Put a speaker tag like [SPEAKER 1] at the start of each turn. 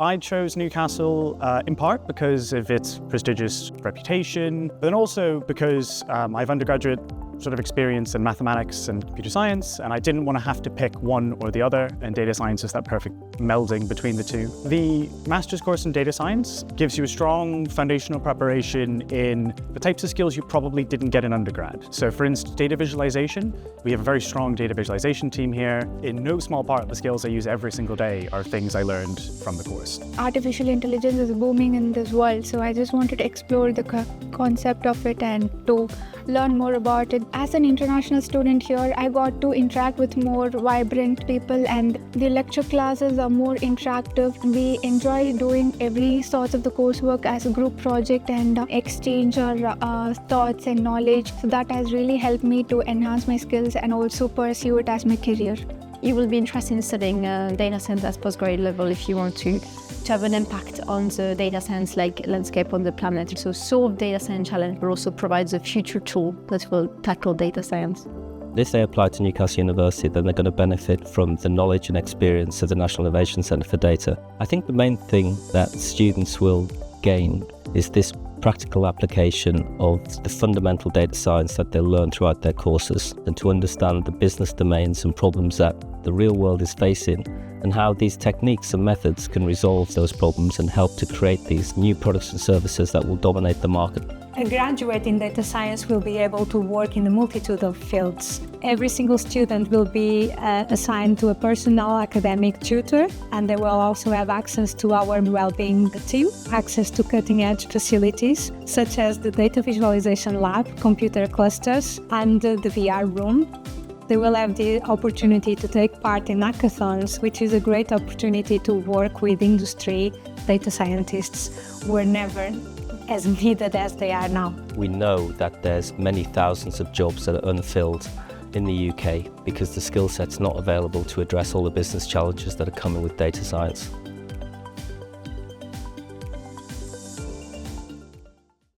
[SPEAKER 1] I chose Newcastle in part because of its prestigious reputation, but then also because I have undergraduate sort of experience in mathematics and computer science, and I didn't want to have to pick one or the other, and data science is that perfect melding between the two. The master's course in data science gives you a strong foundational preparation in the types of skills you probably didn't get in undergrad. So for instance, data visualization, we have a very strong data visualization team here. In no small part, the skills I use every single day are things I learned from the course.
[SPEAKER 2] Artificial intelligence is booming in this world, so I just wanted to explore the concept of it and to learn more about it. As an international student here, I got to interact with more vibrant people, and the lecture classes are more interactive. We enjoy doing every sort of the coursework as a group project and exchange our thoughts and knowledge. So that has really helped me to enhance my skills and also pursue it as my career.
[SPEAKER 3] You will be interested in studying data science at postgraduate level if you want to have an impact on the data science landscape on the planet. So solve data science challenge, but also provides a future tool that will tackle data science.
[SPEAKER 4] If they apply to Newcastle University, then they're going to benefit from the knowledge and experience of the National Innovation Centre for Data. I think the main thing that students will gain is this practical application of the fundamental data science that they'll learn throughout their courses, and to understand the business domains and problems that the real world is facing, and how these techniques and methods can resolve those problems and help to create these new products and services that will dominate the market.
[SPEAKER 5] A graduate in data science will be able to work in a multitude of fields. Every single student will be assigned to a personal academic tutor, and they will also have access to our well-being team, access to cutting-edge facilities such as the data visualization lab, computer clusters, and the VR room. They will have the opportunity to take part in hackathons, which is a great opportunity to work with industry data scientists who were never as needed as they are now.
[SPEAKER 4] We know that there's many thousands of jobs that are unfilled in the UK because the skill set's not available to address all the business challenges that are coming with data science.